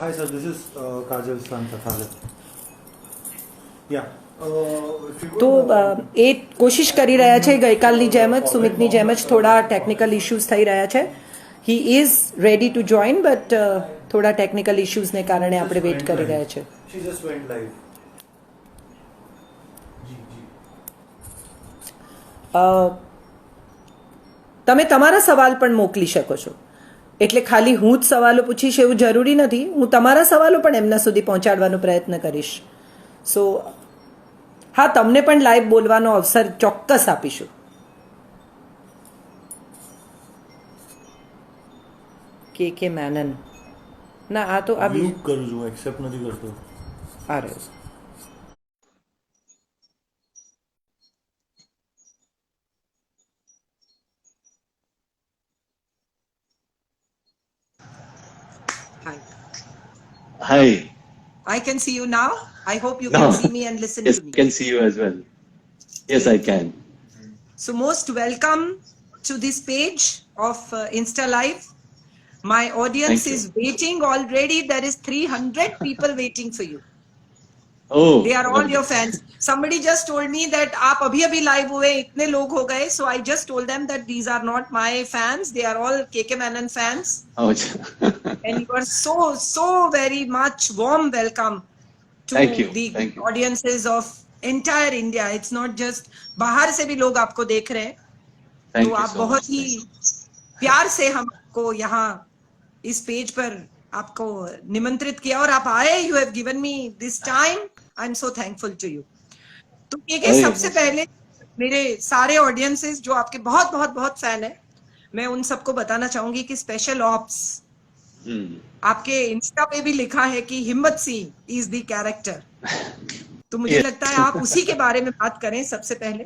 Hi sir, this is Kajal's son Tathagat. Yeah. તો એ કોશિશ કરી રહ્યા છે ગઈકાલની જેમ જ સુમિતની જેમ જ થોડા ટેકનિકલ ઇશ્યુઝ થઈ રહ્યા છે. He is ready to join but થોડા ટેકનિકલ ઇશ્યુઝને કારણે આપણે વેઇટ કરી રહ્યા છે. She just went live. તમે તમારા સવાલ પણ મોકલી શકો છો. એટલે ખાલી હું જ સવાલો પૂછીશ એવું જરૂરી નથી. હું તમારા સવાલો પણ એમના સુધી પહોંચાડવાનો પ્રયત્ન કરીશ. સો હા, તમને પણ લાઈવ બોલવાનો અવસર ચોક્કસ આપીશું. કે મેનન ના, આ તો આ મ્યુટ કરું છું, એક્સેપ્ટ નથી કરતો. આ રહ્યો. Hi. I can see you now. I hope you No. can see me and listen Yes, to me. I can see you as well. Yes, I can. So most welcome to this page of Insta Live. My audience Thank you. is waiting already. There is 300 people waiting for you. Oh, They are all lovely. your fans. Somebody just told me that आप अभी live हुए इतने लोग हो गए. So I just told them that these are not my fans. They are all KK Menon fans. Oh, And you are so very much warm welcome to Thank you. the Thank you. audiences of entire India. It's not just बाहर से भी लोग आपको देख रहे हैं. Thank तो you आप so बहुत much. ही प्यार से हमको यहाँ इस पेज पर आपको निमंत्रित किया और आप आए. You have given me this time. I am so thankful to you. तो ये अरे, सबसे पहले मेरे सारे ऑडियंसेस जो आपके बहुत बहुत बहुत फैन है, मैं उन सबको बताना चाहूंगी कि स्पेशल ऑप्स आपके इंस्टा पे भी लिखा है कि हिम्मत सिंह इज द कैरेक्टर. तो मुझे Yes. लगता है आप उसी के बारे में बात करें सबसे पहले.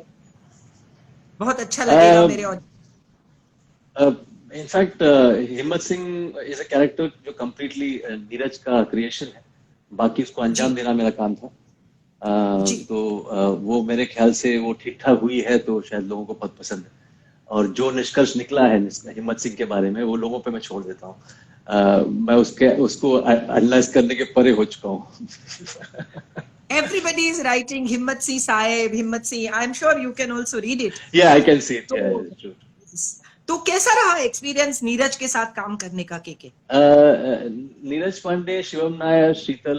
बहुत अच्छा लगेगा मेरे ऑडियंस. In fact, हिम्मत सिंह is a character जो completely नीरज का creation है. बाकी उसको अंजाम देना मेरा काम था. जी. तो वो मेरे ख्याल से वो ठीक ठाक हुई है तो शायद लोगों को बहुत पसंद है. और जो निष्कर्ष निकला है हिम्मत सिंह के बारे में वो लोगों पे मैं छोड़ देता हूँ. मैं उसको एनालाइज करने के परे हो चुका हूँ. Everybody is writing Himmat Singh Saib, Himmat Singh. I'm sure you can also read it. Yeah, I can see it. तो, Yeah, true. तो कैसा रहा एक्सपीरियंस नीरज के साथ काम करने का के? नीरज पांडे, शिवम नायर, शीतल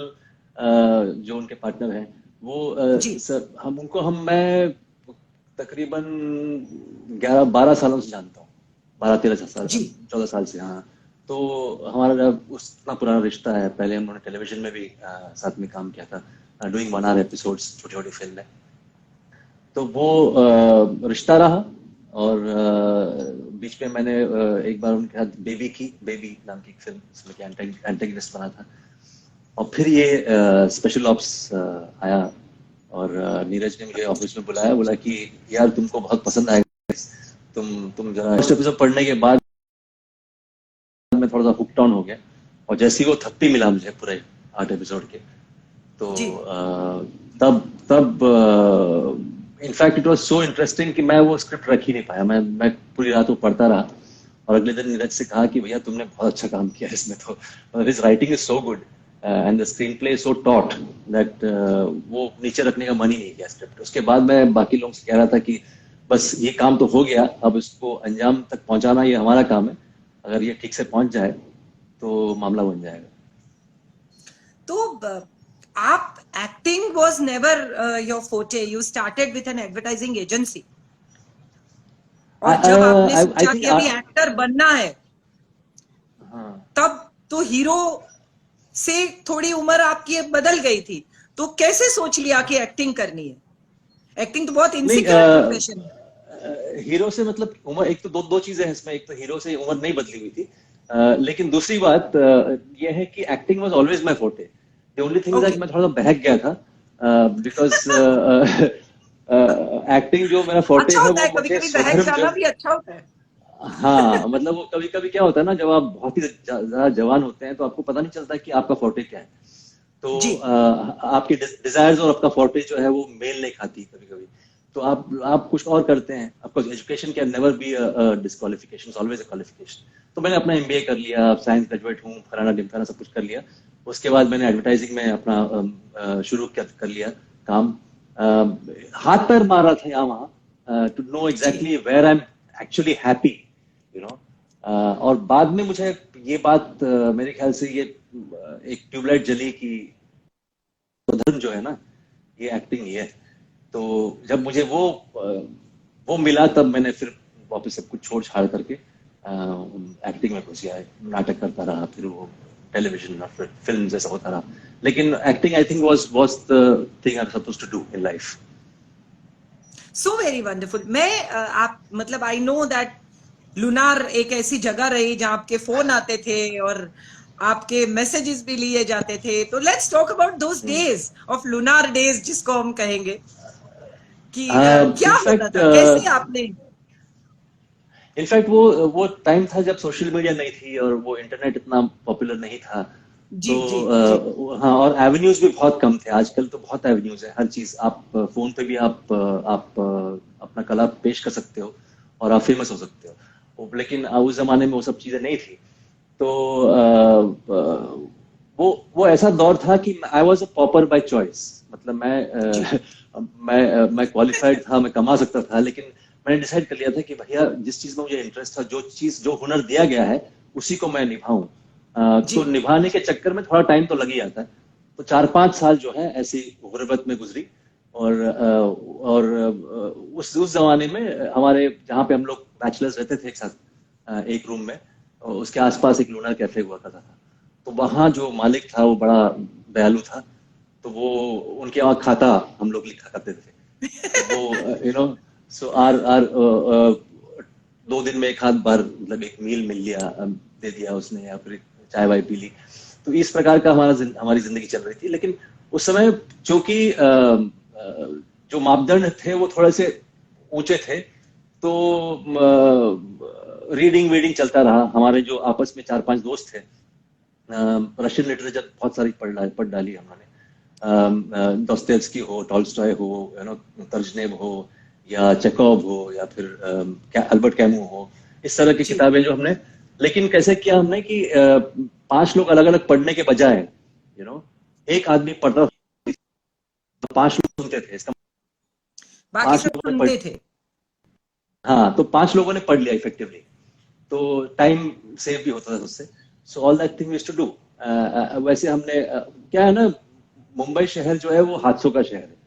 जो उनके पार्टनर हैं वो मैं तकरीबन 11-12 सालों से जानता हूँ. 12-13 साल, 14 साल से. हाँ, तो हमारा उतना पुराना रिश्ता है. पहले हम लोगों ने टेलीविजन में भी साथ में काम किया था, डूइंग 1 आवर एपिसोड्स, छोटी छोटी फिल्म में. तो वो रिश्ता रहा. और बीच में मैंने एक बार उनके साथ बेबी नाम की फिल्म जिसमें कि एंटेगनिस्ट बना था. और फिर ये स्पेशल ऑप्स आया और नीरज ने मुझे ऑफिस में बुलाया, बोला कि यार तुमको बहुत पसंद आएगा, तुम जरा फर्स्ट एपिसोड पढ़ने के बाद मैं थोड़ा सा हुक डाउन हो गया. और जैसे ही वो थप्पी मिला मुझे पूरे 8 एपिसोड के, तो तब in fact it was so interesting कि मैं वो स्क्रिप्ट रख ही नहीं पाया. मैं पूरी रात वो पढ़ता रहा और अगले दिन नीरज से कहा कि भैया तुमने बहुत अच्छा काम किया इसमें. तो his writing is so good and the screen play is so taught that वो नीचे रखने का मन ही नहीं किया स्क्रिप्ट. उसके बाद मैं बाकी लोगों से कह रहा था कि बस ये काम तो हो गया, अब इसको अंजाम तक पहुंचाना ये हमारा काम है. अगर ये ठीक से पहुंच जाए तो मामला बन जाएगा. तो आप acting was never your forte. You started with an advertising agency. और जब आपने सोचा कि अभी एक्टर बनना है, तब तो हीरो से थोड़ी उम्र आपकी बदल गई थी. तो कैसे सोच लिया कि एक्टिंग करनी है? एक्टिंग तो बहुत इनसिक्योर प्रोफेशन है. हीरो से मतलब उम्र, एक तो दो चीजें हैं इसमें. एक तो हीरो से उम्र नहीं बदली हुई थी, लेकिन दूसरी बात यह है कि acting was always my forte. The only thing is that मैं थोड़ा सा बहक गया था because एक्टिंग जो मेरा फोर्टे है वो मुझे बहक जाना भी अच्छा होता है. हाँ, मतलब वो कभी क्या होता है ना, जब आप बहुत ही ज्यादा जवान होते हैं तो आपको पता नहीं चलता कि आपका फोर्टे क्या है. तो आपके डिजायर्स और आपका फोर्टे जो है वो मेल नहीं खाती कभी. तो आप कुछ और करते हैं. आपको education can never be a disqualification, always a qualification. तो मैंने अपना MBA कर लिया, साइंस ग्रेजुएट हूँ, फलाना ढिमकाना सब कुछ कर लिया. उसके बाद मैंने एडवर्टाइजिंग में अपना शुरू कर लिया काम। हाथ पैर मार रहा था यहाँ वहाँ to know exactly where I am actually happy, you know. और बाद में मुझे ये बात मेरे ख्याल से ये एक ट्यूबलाइट जली कि धर्म जो है ना, ये एक्टिंग ही है। तो जब मुझे वो मिला, तब मैंने फिर वापस सब कुछ छोड़ छाड़ करके एक्टिंग में घुस गया। नाटक करता रहा, फिर वो टेलीविजन और फिर फिल्म जैसा होता रहा। लेकिन acting I think was the thing I was supposed to do in life. So very wonderful. मैं आप मतलब आई नो दैट लुनार एक ऐसी जगह रही जहां आपके फोन आते थे और आपके मैसेजेस भी लिए जाते थे। तो let's talk about those days of lunar days, जिसको हम कहेंगे कि क्या होता था, कैसे आपने। इनफैक्ट वो टाइम था जब सोशल मीडिया नहीं थी और वो इंटरनेट इतना पॉपुलर नहीं था। जी, तो जी, जी। हाँ, और एवेन्यूज भी बहुत कम थे। आजकल तो बहुत एवेन्यूज है, हर चीज आप फोन पे भी आप अपना कला पेश कर सकते हो और आप फेमस हो सकते हो। लेकिन उस जमाने में वो सब चीजें नहीं थी। तो वो ऐसा दौर था कि I was a pauper by choice. मतलब मैं क्वालिफाइड था, मैं कमा सकता था, लेकिन मैंने डिसाइड कर लिया था कि भैया जिस चीज में मुझे इंटरेस्ट था, जो हुनर दिया गया है उसी को मैं निभाऊं। तो निभाने के चक्कर में थोड़ा टाइम तो लग ही जाता है। तो 4-5 साल जो है ऐसी गुर्बत में गुजरी। और उस जमाने में हमारे जहाँ पे हम लोग बैचलर्स रहते थे एक साथ एक रूम में, उसके आसपास एक लूना कैफे हुआ करता था। तो वहाँ जो मालिक था वो बड़ा दयालु था। तो वो उनके वहाँ खाता हम लोग लिखा करते थे। तो वो यू नो सो आर 2 दिन में एक आध बार मतलब एक मील मिल लिया, दे दिया उसने, या फिर चाय वाय पी ली। तो इस प्रकार का हमारी जिंदगी चल रही थी। लेकिन उस समय चूंकि जो मापदंड थे वो थोड़े से ऊंचे थे, तो रीडिंग वीडिंग चलता रहा। हमारे जो आपस में 4-5 दोस्त थे, रशियन लिटरेचर बहुत सारी पढ़ डाली हमने। दोस्तोयेव्स्की हो, टॉल्स्टॉय हो, यू नो, तर्जनेव हो, या चेकोव हो, या फिर अल्बर्ट कैमू हो, इस तरह की किताबें जो हमने। लेकिन कैसे किया हमने कि 5 लोग अलग अलग पढ़ने के बजाय, यू नो, एक आदमी पढ़ता तो 5 लोग सुनते थे। इसका बाकी सब सुनते थे। हाँ, तो 5 लोगों ने पढ़ लिया इफेक्टिवली, तो टाइम सेव भी होता था उससे। So all that thing we used to do. वैसे हमने क्या है ना, मुंबई शहर जो है वो हादसों का शहर है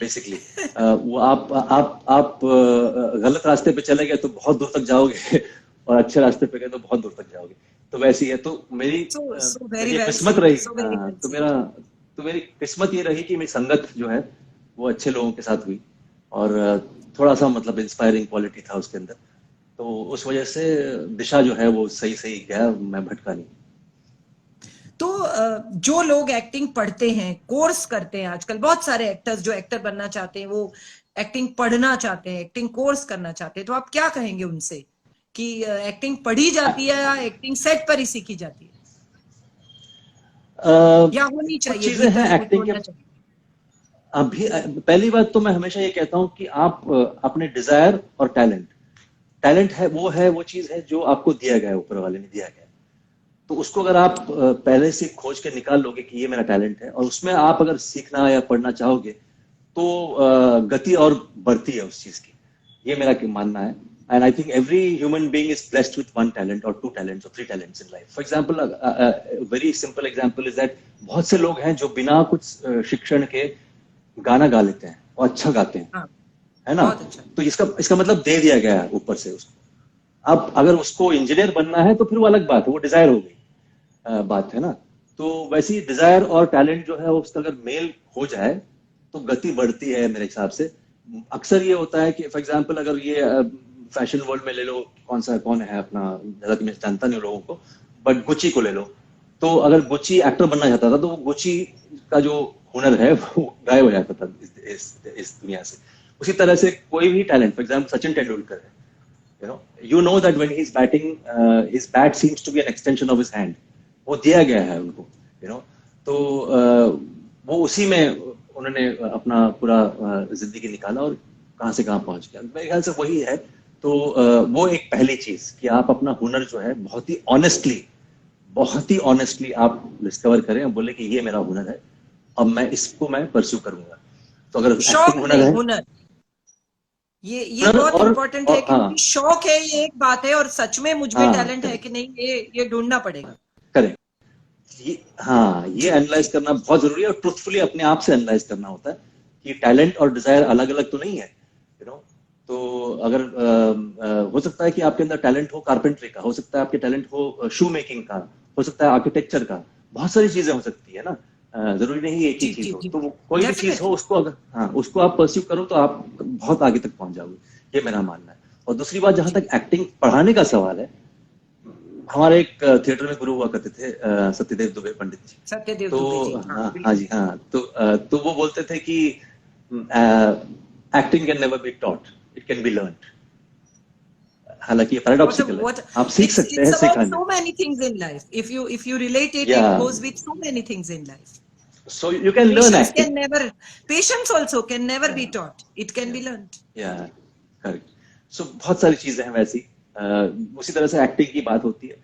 बेसिकली। वो आप गलत रास्ते पे चले गए तो बहुत दूर तक जाओगे और अच्छे रास्ते पे गए तो बहुत दूर तक जाओगे। तो वैसे ही है। तो मेरी किस्मत रही, तो मेरी किस्मत ये रही कि मेरी संगत जो है वो अच्छे लोगों के साथ हुई, और थोड़ा सा मतलब इंस्पायरिंग क्वालिटी था उसके अंदर। तो उस वजह से दिशा जो है वो सही सही गया, मैं भटका नहीं। तो जो लोग एक्टिंग पढ़ते हैं, कोर्स करते हैं, आजकल बहुत सारे एक्टर्स जो एक्टर बनना चाहते हैं वो एक्टिंग पढ़ना चाहते हैं, एक्टिंग कोर्स करना चाहते हैं, तो आप क्या कहेंगे उनसे कि एक्टिंग पढ़ी जाती है या एक्टिंग सेट पर ही सीखी जाती है, या होनी चाहिए, चीजें हैं भीतर एक्टिंग के। अभी पहली बात तो मैं हमेशा ये कहता हूं कि आप अपने डिजायर और टैलेंट है वो चीज है जो आपको दिया गया है, ऊपर वाले ने दिया गया है। तो उसको अगर आप पहले से खोज के निकाल लोगे कि ये मेरा टैलेंट है, और उसमें आप अगर सीखना या पढ़ना चाहोगे, तो गति और बढ़ती है उस चीज की। ये मेरा मानना है। And I think every human being is blessed with 1 talent और 2 टैलेंट्स और 3 talents in life. For example, very simple example is that बहुत से लोग हैं जो बिना कुछ शिक्षण के गाना गा लेते हैं और अच्छा गाते हैं, है ना। अच्छा। तो इसका मतलब दे दिया गया है ऊपर से उसको। अब अगर उसको इंजीनियर बनना है तो फिर वो अलग बात है, वो डिजायर हो गई बात, है ना। तो वैसे ही डिजायर और टैलेंट जो है उसका अगर मेल हो जाए तो गति बढ़ती है मेरे हिसाब से। अक्सर ये होता है कि फॉर एग्जांपल अगर ये फैशन वर्ल्ड में ले लो, कौन है अपना, ज्यादा मैं जानता नहीं लोगों को, बट गुची को ले लो। तो अगर गुची एक्टर बनना चाहता था तो वो गुची का जो हुनर है वो गायब हो जाता था इस दुनिया से। उसी तरह से कोई भी talent, for example Sachin Tendulkar है, you know that when he's batting, his bat seems to be an extension of his hand. वो दिया गया है उनको, तो वो उसी में उन्होंने अपना पूरा जिंदगी निकाला और कहां से कहां पहुंच गया। मेरे ख्याल से वही है। तो वो एक पहली चीज कि आप अपना हुनर जो है बहुत ही ऑनेस्टली बहुत ही ऑनेस्टली आप डिस्कवर करें और बोले कि ये मेरा हुनर है, अब मैं परस्यू करूंगा। तो अगर शौक एक्टिंग हुनर नहीं, है, हुनर, ये हुनर बहुत और, इंपॉर्टेंट है, हाँ, क्योंकि शौक है ये एक बात है, और सच में मुझ में हाँ, टैलेंट है करें, कि नहीं, ये ढूंढना पड़ेगा। करें, ये जी एनालाइज जी करना बहुत जरूरी है, और ट्रुथफुली अपने आप से एनालाइज करना होता है कि टैलेंट और डिजायर अलग अलग तो नहीं है, यू नो। तो अगर हो सकता है कि आपके अंदर टैलेंट हो कारपेंट्री का, हो सकता है आपके टैलेंट हो शू मेकिंग का, हो सकता है आर्किटेक्चर का, बहुत सारी चीजें हो सकती है ना, जरूरी नहीं एक ही जी चीज जी हो। जी, तो वो कोई भी चीज हो, डेफिनेटली। उसको अगर, हाँ, उसको आप परस्यू करो तो आप बहुत आगे तक पहुंच जाओगे, ये मेरा मानना है। और दूसरी बात, जहां जी, तक एक्टिंग पढ़ाने का सवाल है, हमारे एक थिएटर में गुरु हुआ करते थे, सत्यदेव दुबे पंडित जी। सत्यदेव तो दुबे जी, हाँ हाँ, हाँ बिल्कुल। जी, हाँ, तो वो बोलते थे कि acting can never be taught, it can be learn. हालांकि ये पैराडॉक्सिकल है, What आप सीख सकते it's हैं about सिखा so नहीं। many things in life. If you relate it, या it goes with so many things in life. So you can learn Patience acting. can never, patience also can never be taught. It can be learned. या correct. सो बहुत सारी चीजें हैं वैसी, उसी तरह से एक्टिंग की बात होती है,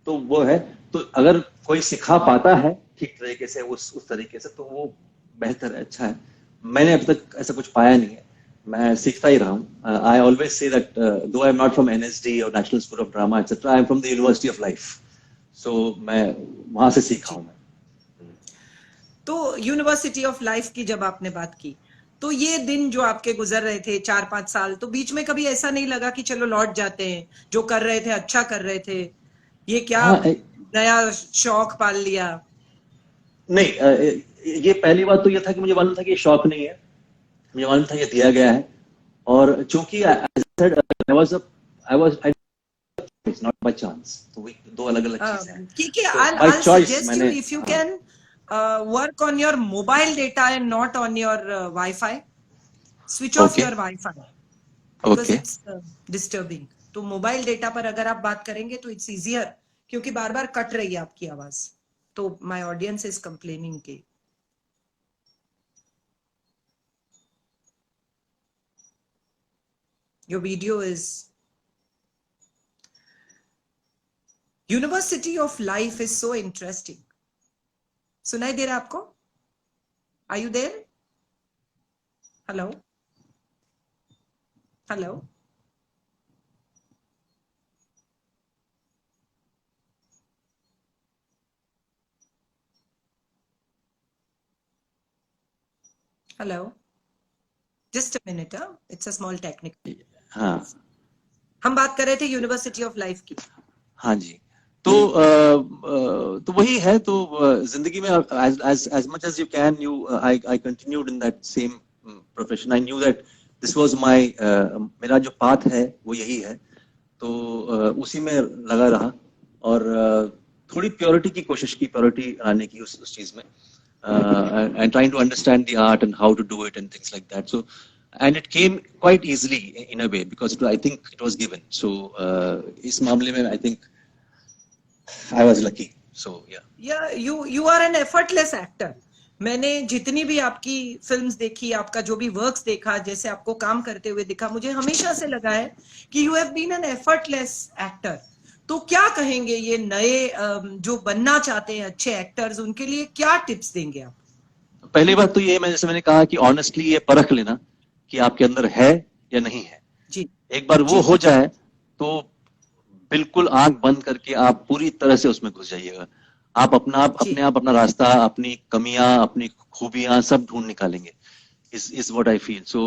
तो वो है। तो अगर कोई सिखा पाता है ठीक तरीके से, उस तरीके से, तो वो बेहतर है, अच्छा है। मैंने अभी तक ऐसा कुछ पाया नहीं है, मैं सीखता ही रहा हूँ। I always say that though I am not from NSD और national school of drama etcetera, I am from the university of life. So मैं वहां से सीखा जी। हूँ मैं। तो यूनिवर्सिटी ऑफ लाइफ की जब आपने बात की, तो ये दिन जो आपके गुजर रहे थे 4-5 साल, तो बीच में कभी ऐसा नहीं लगा कि चलो लौट जाते हैं, जो कर रहे थे अच्छा कर रहे थे, ये क्या हाँ, नया शौक पाल लिया? नहीं, ये पहली बात तो ये था कि मुझे मालूम था कि ये शौक नहीं है, मुझे मालूम था ये दिया गया है। और चूंकि इट्स नॉट बाय चांस, तो वो दो अलग अलग चीजें हैं। Kiki, तो I'll by I'll choice suggest you, मैंने, if you हाँ, can work on your mobile data and not on your Wi-Fi. Switch off okay, your Wi-Fi because okay, it's disturbing. तो मोबाइल डेटा पर अगर आप बात करेंगे तो इट्स इजियर, क्योंकि बार बार कट रही है आपकी आवाज, तो माय ऑडियंस इज कंप्लेनिंग के your video is. University of life is so interesting. सुनाई दे रहा है आपको? Are you there? Hello, hello, hello, just a minute, it's a small technical. हाँ, हम बात कर रहे थे यूनिवर्सिटी ऑफ लाइफ की। हाँ जी। तो तो वही है। तो जिंदगी में as much as you can, I continued in that same profession. I knew that this was my मेरा जो path है वो यही है, तो उसी में लगा रहा। और थोड़ी प्योरिटी की कोशिश की, प्योरिटी लाने की उस चीज में, and trying to understand the art and how to do it and things like that. So, and it came quite easily in a way because I think it was given. So इस मामले में I think I was lucky. So yeah. You are an effortless actor. मैंने जितनी भी आपकी films देखी, आपका जो भी वर्क्स देखा, जैसे आपको काम करते हुए दिखा, मुझे हमेशा से लगा है कि you have been an effortless actor. तो क्या कहेंगे ये नए जो बनना चाहते हैं अच्छे एक्टर्स, उनके लिए क्या टिप्स देंगे आप? पहली बात तो ये, जैसे मैंने कहा कि ऑनेस्टली ये परख लेना कि आपके अंदर है या नहीं है। जी एक बार वो जी हो जाए तो बिल्कुल आंख बंद करके आप पूरी तरह से उसमें घुस जाइएगा। आप जी। अपने आप अपना रास्ता, अपनी कमियां, अपनी खूबियां सब ढूंढ निकालेंगे। Is what I feel. So,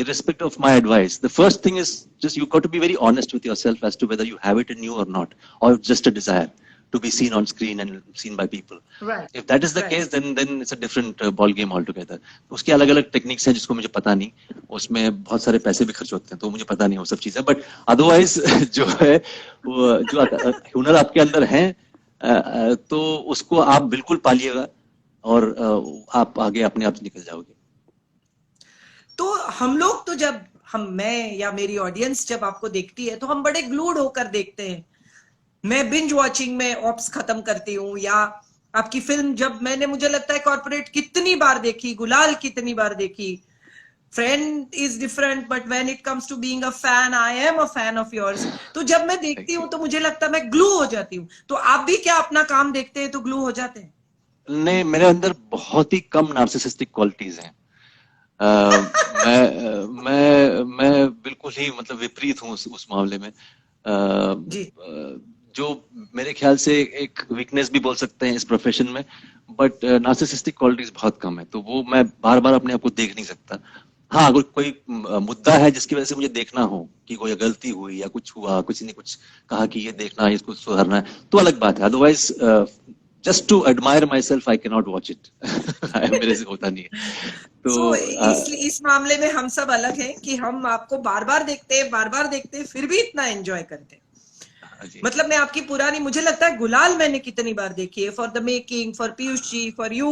irrespective of my advice, the first thing is just you got to be very honest with yourself as to whether you have it in you or not, or just a desire to be seen on screen and seen by people. Right If that is the right. case, then it's a different ball game altogether. उसके अलग अलग techniques हैं जिसको मुझे पता नहीं, उसमें बहुत सारे पैसे भी खर्च होते हैं, तो मुझे पता नहीं वो सब चीजें। बट अदरवाइज जो है, वो जो हुनर आपके अंदर है, तो उसको आप बिल्कुल पालिएगा, और आप आगे अपने आप निकल जाओगे। तो हम लोग तो जब मैं या मेरी ऑडियंस जब आपको देखती है, तो हम बड़े ग्लूड होकर देखते हैं। मैं बिंज वॉचिंग में ऑप्स खत्म करती हूँ, या आपकी फिल्म जब मुझे लगता है कॉर्पोरेट कितनी बार देखी, गुलाल कितनी बार देखी, friend is different, but when it comes to being a fan, I am a fan of yours. तो जब मैं देखती हूँ तो मुझे लगता है मैं ग्लू हो जाती हूँ। तो आप भी क्या अपना काम देखते हैं तो ग्लू हो जाते हैं? नहीं, मेरे अंदर बहुत ही कम नार्सिसिस्टिक क्वालिटीज हैं। मैं बिल्कुल ही मतलब विपरीत हूँ उस मामले में। जी। जो मेरे ख्याल से एक वीकनेस भी बोल सकते हैं इस प्रोफेशन में, बट नार्सिसिस्टिक क्वालिटीज बहुत कम है, तो वो मैं बार बार अपने आप को देख नहीं सकता। हाँ, अगर कोई मुद्दा है जिसकी वजह से मुझे देखना हो कि कोई गलती हुई या कुछ हुआ, किसी ने कुछ कहा कि ये देखना है, इसको सुधारना है, तो अलग बात है। Otherwise just to admire myself I can not watch it. मेरे से होता नहीं है। तो सो इस मामले में हम सब अलग हैं कि हम आपको बार बार देखते हैं, फिर भी इतना एंजॉय करते हैं। मतलब मैं आपकी पुरानी, मुझे लगता है गुलाल मैंने कितनी बार देखी है, for the making, for Piyush ji, for you.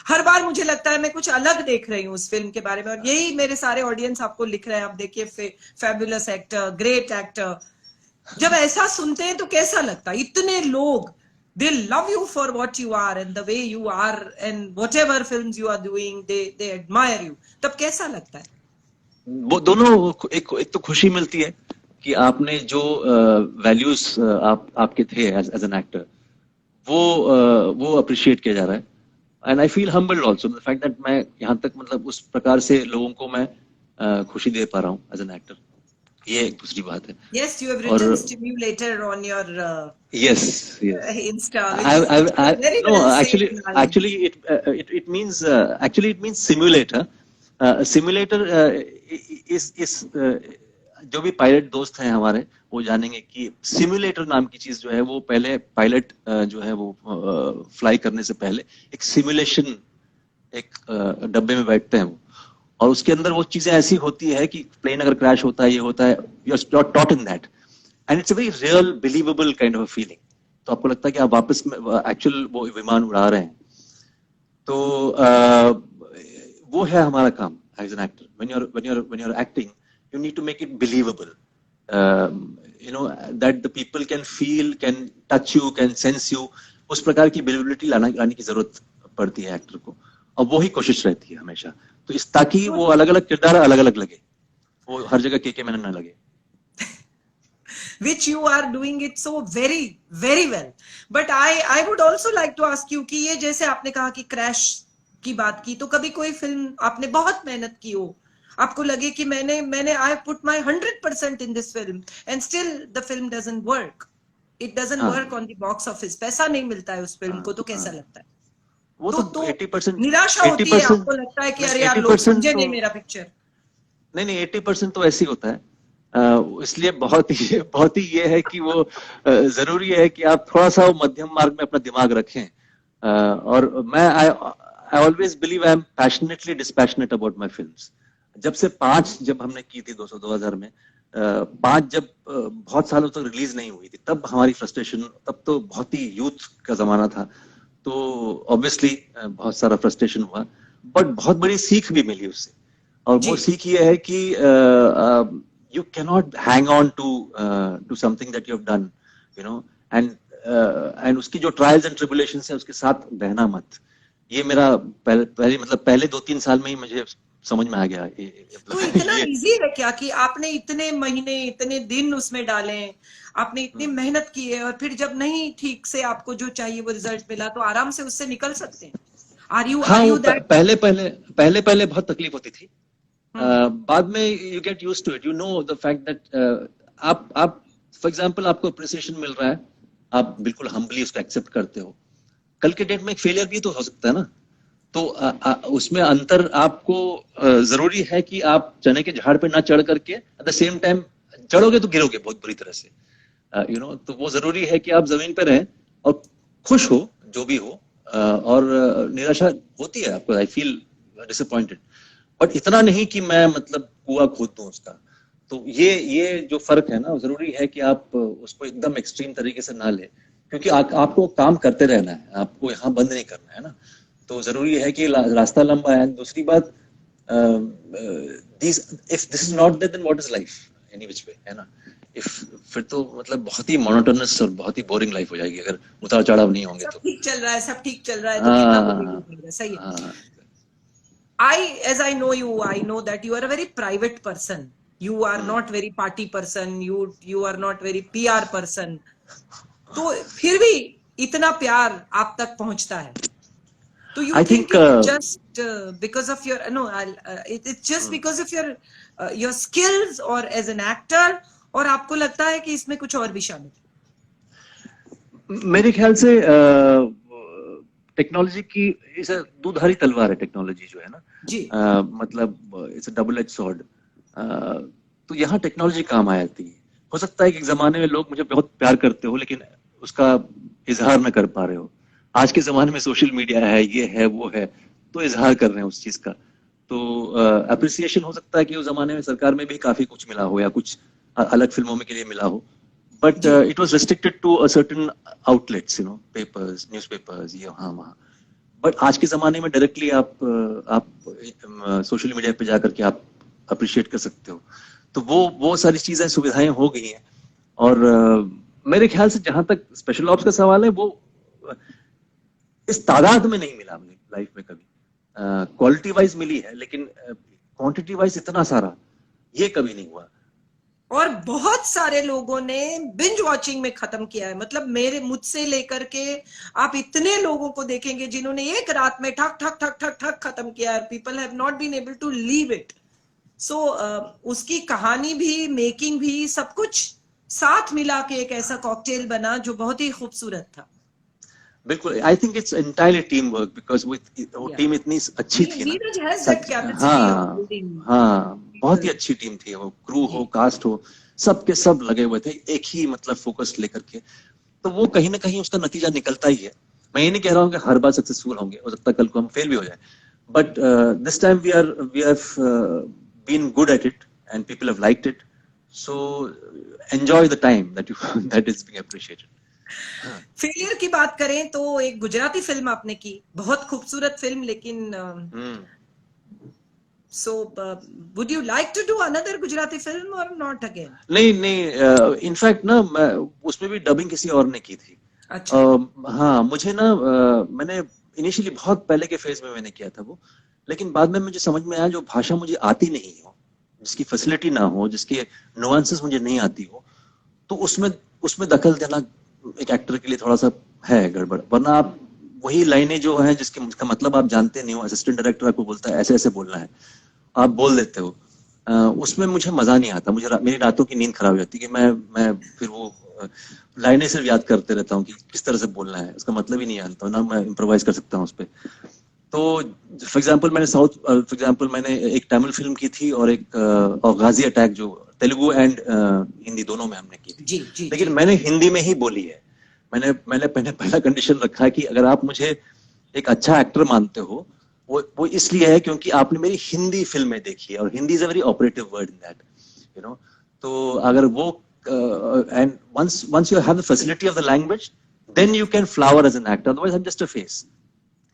हर बार मुझे लगता है मैं कुछ अलग देख रही हूँ उस फिल्म के बारे में, और यही मेरे सारे ऑडियंस आपको लिख रहे हैं। आप देखिए, फैबुलस एक्टर, ग्रेट एक्टर। जब ऐसा सुनते हैं तो कैसा लगता है? इतने लोग, they love you for what you are and the way you are and whatever films you are doing, they admire you. तब कैसा लगता है? वो दोनों, एक तो खुशी मिलती है कि आपने जो वैल्यूज आपके थे एज एन एक्टर, वो अप्रिशिएट किया जा रहा है। And I feel humbled also the fact that मैं यहाँ तक मतलब उस प्रकार से लोगों को मैं खुशी दे पा रहा हूँ एज एन एक्टर। ये एक दूसरी बात है। Yes, you have written stimulator on your yes Insta, which is very no, well actually said, Nalini. actually it means simulator. Simulator is जो भी पायलट दोस्त हैं हमारे, वो जानेंगे कि सिमुलेटर नाम की चीज जो है, वो पहले पायलट जो है वो फ्लाई करने से पहले एक सिमुलेशन, एक डब्बे में बैठते हैं वो, और उसके अंदर वो चीजें ऐसी होती है कि प्लेन अगर क्रैश होता है, ये होता है, you are taught in that, and it's a very real believable kind of feeling. तो आपको लगता है कि आप वापस में एक्चुअल वो विमान उड़ा रहे हैं। तो वो है हमारा काम as an actor. when you're acting, you need to make it believable, you know, that the people can feel, can touch you, can sense you। उस प्रकार की बिलीवेबिलिटी लाने की जरूरत पड़ती है एक्टर को, और वो ही कोशिश रहती है हमेशा। तो इस ताकि वो अलग अलग किरदार अलग अलग लगे, वो हर जगह के मैंने ना लगे। Which you are doing it so very very well. But I would also like to ask you कि ये जैसे आपने कहा कि क्रैश की बात की, तो कभी कोई फिल्म आपने बहुत मेहनत की हो, आपको लगे कि मैंने I put my 100% in this film and still the film doesn't work, it doesn't work on the box office, पैसा नहीं मिलता है उस फिल्म को, तो कैसा लगता है? वो तो 80% निराशा होती है, आपको लगता है कि अरे यार लोग समझे नहीं मेरा पिक्चर? नहीं, 80% तो ऐसे ही होता है। इसलिए बहुत ही ये है कि वो जरूरी है कि आप थोड़ा सा मध्यम मार्ग में अपना दिमाग रखें। और मैं I always believe I am passionately dispassionate about my films. जब से 5 जब हमने की थी 2000 में, 5 जब बहुत सालों तक रिलीज नहीं हुई थी, तब हमारी फ्रस्ट्रेशन, तब तो बहुत ही यूथ का जमाना था, तो ऑब्वियसली बहुत सारा फ्रस्ट्रेशन हुआ, बट बहुत बड़ी सीख भी मिली उससे। और वो सीख ये है कि you cannot hang on to something that you have done, you know, and उसकी जो trials and tribulations है उसके साथ बहना मत। ये मेरा पहले 2-3 साल में ही मुझे समझ में आ गया। तो इतना इजी है क्या कि आपने इतने महीने, इतने दिन उसमें डाले, आपने इतनी मेहनत की है, और फिर जब नहीं ठीक से आपको जो चाहिए वो रिजल्ट मिला, तो आराम से उससे निकल सकते हैं? Are you that? पहले बहुत तकलीफ होती थी। बाद में you get used to it, you know the fact that आप फॉर एग्जांपल आपको अप्रिसिएशन मिल रहा है, आप बिल्कुल हम्बली उसको एक्सेप्ट करते हो। कल के डेट में एक फेलियर भी तो हो सकता है ना, तो उसमें अंतर आपको जरूरी है कि आप चने के झाड़ पे ना चढ़ करके एट द सेम टाइम चढ़ोगे तो गिरोगे बहुत बुरी तरह से, यू नो। तो वो जरूरी है कि आप जमीन पे रहें और खुश हो जो भी हो, और निराशा होती है आपको, आई फील डिसअपॉइंटेड, बट इतना नहीं कि मैं मतलब कुआं खोद दूं उसका। तो ये जो फर्क है ना, जरूरी है कि आप उसको एकदम एक्सट्रीम तरीके से ना ले, क्योंकि आपको काम करते रहना है, आपको यहाँ बंद नहीं करना है ना। तो जरूरी है कि रास्ता लंबा है। दूसरी बात, if this is not there then what is life any which way, है ना। फिर तो मतलब बहुत ही मोनोटोनस और बहुत ही बोरिंग लाइफ हो जाएगी अगर उतार चढ़ाव नहीं होंगे। सब ठीक चल रहा है, सब ठीक चल रहा है तो कितना बोरिंग हो जाएगा। सही है। as I know you, I know that you are a very private person. You are not very party person. You are not very PR person. तो फिर भी इतना प्यार आप तक पहुंचता है. Do you think it's just because of your it's just because of your skills or as an actor, और आपको लगता है कि इसमें कुछ और भी शामिल है? मेरे ख्याल से टेक्नोलॉजी की इस दूधारी तलवार है टेक्नोलॉजी जो है ना जी. मतलब it's a double edge sword. तो यहाँ टेक्नोलॉजी काम आ जाती है. हो सकता है कि एक जमाने में लोग मुझे बहुत प्यार करते हो लेकिन उसका इजहार न कर पा रहे हो. आज के जमाने में सोशल मीडिया है, ये है, वो है, तो इजहार कर रहे हैं उस चीज का. तो अप्रिसिएशन हो सकता है कि उस जमाने में सरकार में भी काफी कुछ मिला हो या कुछ अलग फिल्मों में के लिए मिला हो. But it was restricted to a certain outlets, you know, papers, newspapers, ये हाँ वहाँ. But आज के जमाने में डायरेक्टली आप सोशल मीडिया पे जाकर के आप अप्रिशिएट कर सकते हो. तो वो सारी चीजें सुविधाएं हो गई हैं. और मेरे ख्याल से जहां तक स्पेशल ऑप्स का सवाल है, वो इस तादाद में नहीं मिला मुझे लाइफ में कभी. क्वालिटी वाइज मिली है लेकिन क्वांटिटी वाइज इतना सारा ये कभी नहीं हुआ. और बहुत सारे लोगों ने बिंज वॉचिंग में खत्म किया है. मतलब मुझसे लेकर के आप इतने लोगों को देखेंगे जिन्होंने एक रात में ठक ठक ठक ठक ठक खत्म किया है. People have not been able to leave it. So उसकी कहानी भी, मेकिंग भी, सब कुछ साथ मिला के एक ऐसा कॉकटेल बना जो बहुत ही खूबसूरत था. बिल्कुल. I think it's entirely team work because वो टीम इतनी अच्छी थी ना. हाँ, बहुत ही अच्छी टीम थी. वो क्रू हो, कास्ट हो, सब के सब लगे हुए थे एक ही मतलब फोकस लेकर के. तो वो कहीं ना कहीं उसका नतीजा निकलता ही है. मैं ये नहीं कह रहा हूँ कि हर बार सक्सेसफुल होंगे, हो सकता है कल को हम फेल भी हो जाए. But this time we have been good at it and people have liked it. So enjoy the time that is being appreciated. Failure की बात करें तो एक गुजराती फिल्म आपने की, बहुत खूबसूरत फिल्म, लेकिन so would you like to do another Gujarati film or not again? नहीं, इनफैक्ट ना मैं उसमें भी डबिंग किसी और ने की थी. अच्छा. हाँ, मुझे ना मैंने इनिशियली बहुत पहले के फेज में मैंने किया था वो. लेकिन बाद में मुझे समझ में आया जो भाषा मुझे आती नहीं हो, जिसकी फैसिलिटी ना हो, जिसके नुआंसेस मुझे नहीं आती हो, तो उसमें दखल देना एक एक्टर के लिए थोड़ा सा है गड़बड़. वरना आप वही लाइनें जो हैं जिसका मतलब आप जानते नहीं हो, असिस्टेंट डायरेक्टर आपको बोलता है ऐसे ऐसे बोलना है, आप बोल देते हो. उसमें मुझे मजा नहीं आता. मेरी रातों की नींद खराब हो जाती है कि मैं फिर वो लाइनें सिर्फ याद करते रहता हूँ कि किस तरह से बोलना है, उसका मतलब ही नहीं जानता हूँ ना. मैं इम्प्रोवाइज कर सकता हूँ उस पर. तो फॉर एग्जाम्पल मैंने एक तमिल फिल्म की थी और एक गाजी अटैक जो तेलुगु एंड हिंदी दोनों में हमने की थी. लेकिन मैंने हिंदी में ही बोली है. मैंने पहला कंडीशन रखा है कि अगर आप मुझे एक अच्छा एक्टर मानते हो, वो इसलिए है क्योंकि आपने मेरी हिंदी फिल्में देखी है, और Hindi is a very operative word in that, you know. तो अगर वो and once you have the facility of the language, then you can flower as an actor. Otherwise I'm just a face.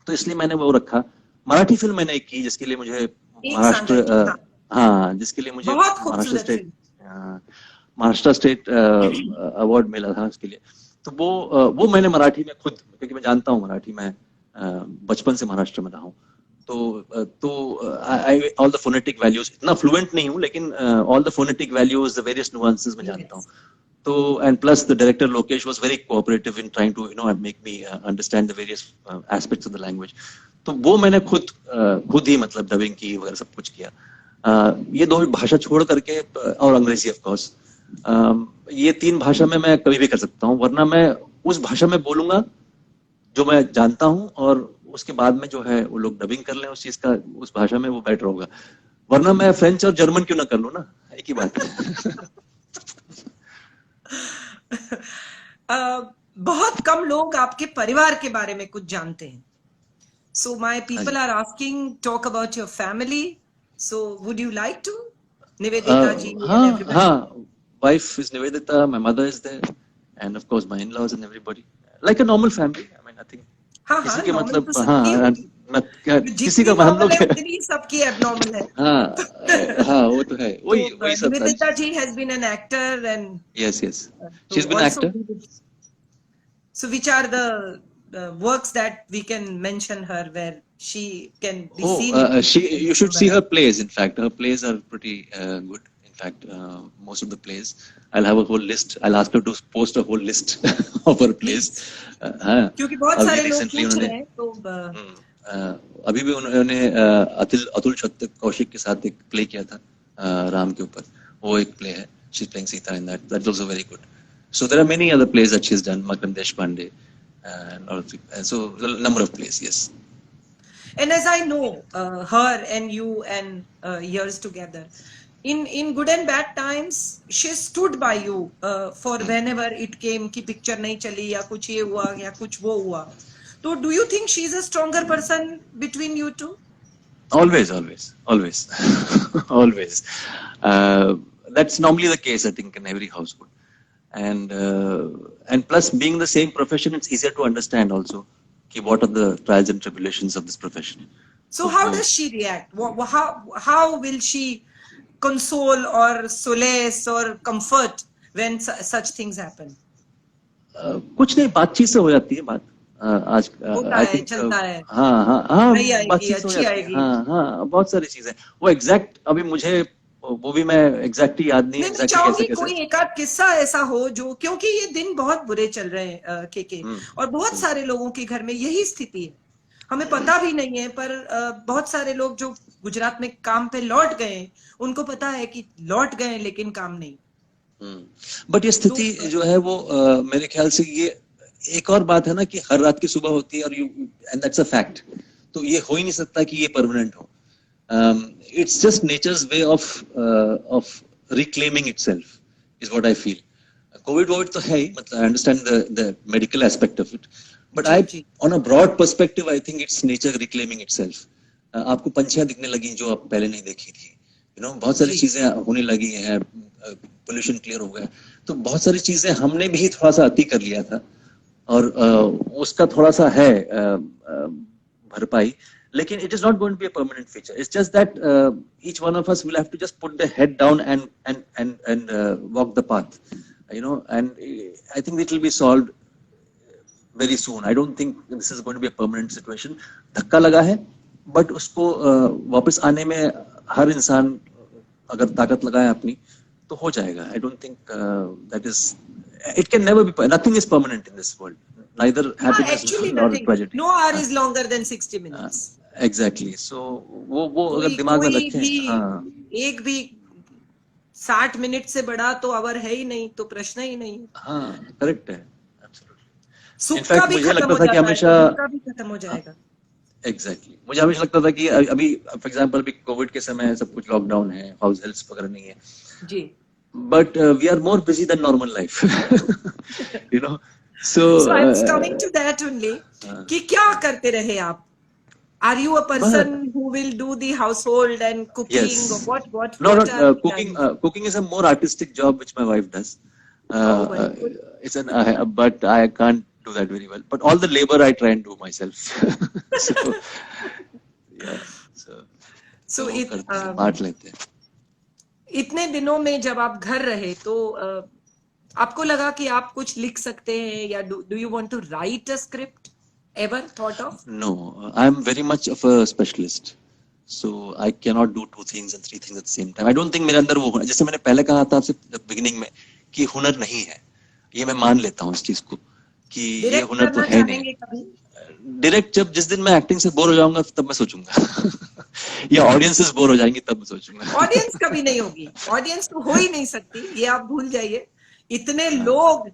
तो इसलिए मैंने वो रखा. मराठी फिल्म मैंने एक की जिसके लिए मुझे जिसके लिए मुझे महाराष्ट्र स्टेट अवार्ड मिला था उसके लिए. तो वो मैंने मराठी में खुद, क्योंकि मैं जानता हूँ मराठी, मैं बचपन से महाराष्ट्र में रहा हूँ. तो ऑल द फोनेटिक वैल्यूज, इतना फ्लुएंट नहीं हूँ लेकिन all the phonetic values, the various nuances मैं जानता हूँ. तो and plus the director Lokesh was very cooperative in trying to make me understand the various aspects of the language. तो वो मैंने खुद ही मतलब डबिंग की वगैरह सब कुछ किया. ये दो भाषा छोड़ करके, और अंग्रेजी ऑफ कोर्स, ये 3 भाषा में मैं कभी भी कर सकता हूँ. वरना मैं उस भाषा में बोलूंगा जो मैं जानता हूँ, और उसके बाद में जो है वो लोग डबिंग कर लें उस चीज का, उस भाषा में, वो बेटर होगा. वरना मैं फ्रेंच और जर्मन क्यों ना कर लूं ना, एक ही बात है. बहुत कम लोग आपके परिवार के बारे में कुछ जानते हैं. So my people are asking, talk about your family. So would you like to? Nivedita ji and everybody. Wife is Nivedita, my mother is there, and of course my in-laws and everybody. Like a normal family. I mean, nothing. किसी के मतलब किसी का हम लोग सबकी abnormal है. वो तो है. वही सब. Nivedita ji has been an actor and yes she's been an actor. So which are the works that we can mention her where she can be seen? You should see her plays. In fact, her plays are pretty good. In fact, most of the plays. I'll have a whole list. I'll ask her to post a whole list of her plays. क्योंकि बहुत सारे लोग पूछ रहे हैं तो अभी भी उन्होंने अतुल कौशिक के साथ एक प्ले किया था राम के ऊपर. वो एक प्ले है. She's playing Sita in that. That's also very good. So there are many other plays that she's done. Makram Deshpande, so a number of plays. Yes. And as I know her and you and years together, in good and bad times, she stood by you for whenever it came कि picture नहीं चली या कुछ ये हुआ या कुछ वो हुआ. So do you think she is a stronger person between you two? Always. That's normally the case, I think, in every household. And plus, being the same profession, it's easier to understand also what are the trials and tribulations of this profession. So how does she react? How will she console or solace or comfort when such things happen? कुछ नहीं, बातचीत से हो जाती है बात. आज चलता है. हाँ, बातचीत अच्छी आएगी. हाँ, बहुत सारी चीजें. वो एग्जैक्ट अभी मुझे वो भी मैं एग्जैक्टली याद नहीं. मैं चाहूंगी कोई एक आध किस्सा ऐसा हो जो, क्योंकि ये दिन बहुत बुरे चल रहे हैं के और बहुत सारे लोगों के घर में यही स्थिति है. हमें पता भी नहीं है, पर बहुत सारे लोग जो गुजरात में काम पे लौट गए उनको पता है कि लौट गए लेकिन काम नहीं. बट ये स्थिति जो है वो मेरे ख्याल से ये एक और बात है ना कि हर रात की सुबह होती है और एंड दैट्स अ फैक्ट. तो ये हो ही नहीं सकता कि ये परमानेंट हो. It's just nature's way of reclaiming itself is what I feel. COVID तो है ही, मतलब I understand the medical aspect of it, but on a broad perspective I think it's nature reclaiming itself. आपको पंछियां दिखने लगी जो आप पहले नहीं देखी थी. बहुत सारी चीजें होने लगी हैं. पोल्यूशन क्लियर हो गया. तो बहुत सारी चीजें हमने भी थोड़ा सा अति कर लिया था और उसका थोड़ा सा है भरपाई. Lekin it is not going to be a permanent feature. It's just that each one of us will have to just put the head down and walk the path, and I think it will be solved very soon. I don't think this is going to be a permanent situation. धक्का लगा है, but उसको वापस आने में हर इंसान अगर ताकत लगाए अपनी तो हो जाएगा. I don't think that is. It can never be. Nothing is permanent in this world. Neither happiness nor tragedy. No hour is longer than 60 minutes. Exactly. So वो अगर दिमाग में रखें, एक भी 60 मिनट से बड़ा तो आवर है ही नहीं, तो प्रश्न ही नहीं. हाँ, करेक्ट है. सुख का भी खत्म हो जाएगा, दुख का भी खत्म हो जाएगा. Exactly. मुझे हमेशा लगता था कि अभी फॉर एग्जांपल अभी कोविड के समय सब कुछ लॉकडाउन है, हाउस हेल्प्स वगैरह नहीं है जी. But we are more busy than normal life. So I was coming to that only. कि क्या करते रहे आप? Are you a person who will do the household and cooking? Yes. What? Cooking is a more artistic job which my wife does. It's but I can't do that very well. But all the labor I try and do myself. So बांट लेते हैं. इतने दिनों में जब आप घर रहे तो आपको लगा कि आप कुछ लिख सकते हैं, या do you want to write a script? Ever thought of? No, I'm very much of a specialist. So I cannot do 2 things and 3 things at the same time. I don't think मेरे अंदर वो हुनर, जैसे मैंने पहले कहा था आपसे बिगिनिंग में कि हुनर नहीं है. ये मैं मान लेता हूँ इस चीज को कि ये हुनर तो है नहीं. डायरेक्ट जिस दिन मैं एक्टिंग से बोर हो जाऊंगा तब मैं सोचूंगा या ऑडियंसेस बोर हो जाएंगी तब मैं सोचूंगा. ऑडियंस कभी नहीं होगी. ऑडियंस तो हो ही नहीं सकती, ये आप भूल जाइए. इतने लोग,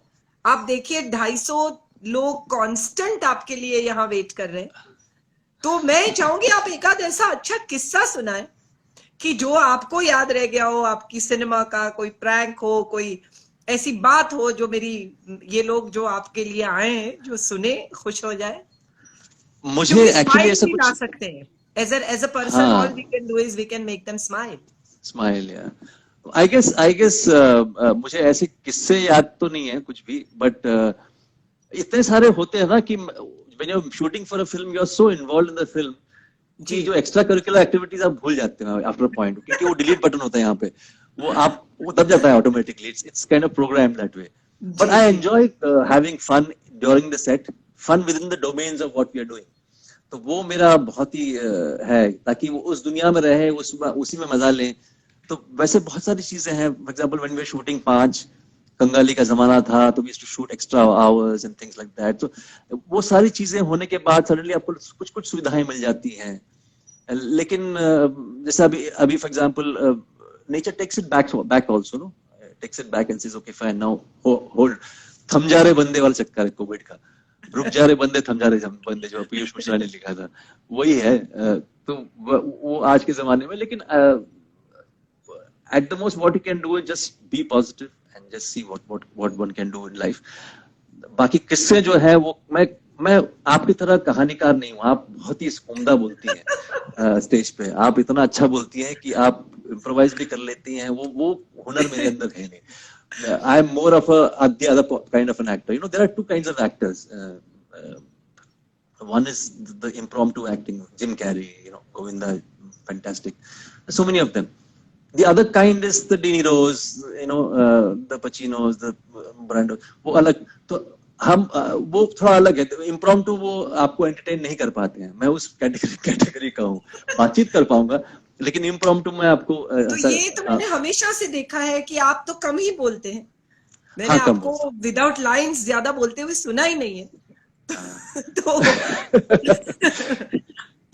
आप देखिए 250 लोग कांस्टेंट आपके लिए यहाँ वेट कर रहे हैं. तो मैं चाहूंगी आप एक आध ऐसा अच्छा किस्सा सुनाएं कि जो आपको याद रह गया हो, आपकी सिनेमा का कोई प्रैंक हो, कोई ऐसी बात हो जो ये लोग जो आपके लिए आए हैं जो सुने खुश हो जाए. मुझे एक्चुअली ऐसा कुछ ला सकते हैं. As a person, all we can do is we can make them smile. Yeah. I guess मुझे ऐसे किस्से याद तो नहीं है कुछ भी, but इतने सारे होते हैं ना कि when you're shooting for a film, you're so involved in the film कि जो एक्स्ट्रा करिकुलर एक्टिविटीज आप भूल जाते हैं आफ्टर पॉइंट, क्योंकि वो डिलीट बटन होता है यहाँ पे, वो दब जाता है automatically. It's kind of program that way. But I enjoy having fun during the set. fun within the domains of what we are doing. तो वो मेरा बहुत ही है, ताकि वो उस दुनिया में रहे, उसी में मजा ले. तो वैसे बहुत सारी चीजें हैं. For example when we were shooting 5, कंगाली का जमाना था, तो we used to shoot extra hours and things like that. तो वो सारी चीजें होने के बाद सडनली आपको कुछ सुविधाएं मिल जाती हैं. लेकिन जैसे अभी for example nature takes it back also, no, takes it back and says okay fine, now hold. थम जा रहे बंदे वाला चक्कर है कोविड का. रुक जा रहे बंदे, थम जा रहे बंदे, जो पीयूष मिश्रा ने लिखा था, वही है. तो वो आज के जमाने में. लेकिन at the most what you can do is just be positive and just see what one can do in life. बाकी किस्से जो है वो मैं आपकी तरह कहानीकार नहीं हूँ. आप बहुत ही उम्दा बोलती हैं स्टेज पे. आप इतना अच्छा बोलती हैं कि आप इम्प्रोवाइज भी कर लेती हैं. वो हुनर मेरे अंदर है नहीं. I am more of the other kind of an actor. You know, there are two kinds of actors. One is the impromptu acting, Jim Carrey, you know, Govinda, fantastic. So many of them. The other kind is the De Niro's, you know, the Pacinos, the Brando. वो अलग. तो हम वो थोड़ा अलग है. Impromptu वो आपको entertain नहीं कर पाते हैं. मैं उस कैटेगरी का हूँ. बातचीत कर पाऊंगा, लेकिन इम्प्रॉम्प्टू में आपको तो ये तो मैंने हमेशा से देखा है कि आप तो कम ही बोलते हैं. मैंने हाँ, आपको विदाउट लाइंस ज्यादा बोलते हुए सुना ही नहीं है. तो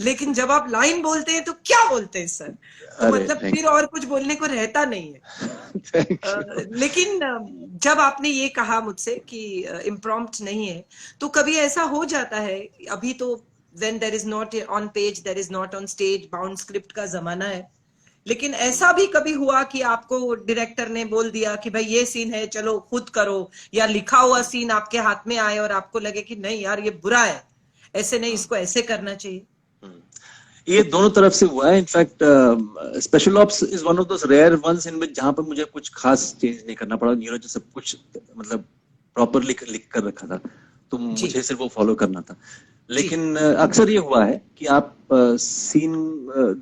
लेकिन जब आप लाइन बोलते हैं तो क्या बोलते हैं सर? तो मतलब फिर और कुछ बोलने को रहता नहीं है. लेकिन जब आपने ये कहा मुझसे कि इम्प्रॉम्प्ट नहीं है, तो कभी ऐसा हो जाता है, अभी तो when there is not on page, there is not on stage, bound script का जमाना है, लेकिन ऐसा भी कभी हुआ कि आपको डायरेक्टर ने बोल दिया कि भाई ये सीन है, चलो खुद करो, या लिखा हुआ सीन आपके हाथ में आए और आपको लगे कि नहीं यार ये बुरा है, ऐसे नहीं, इसको ऐसे करना चाहिए? ये दोनों तरफ से हुआ है. In fact special ops is one of those rare ones in which जहां पर मुझे कुछ खास चेंज नहीं करना पड़ा. नीरज जो सब कुछ मतलब प्रॉपरली लिख कर रखा था, तो मुझे सिर्फ वो फॉलो करना था. लेकिन अक्सर ये हुआ है कि आप सीन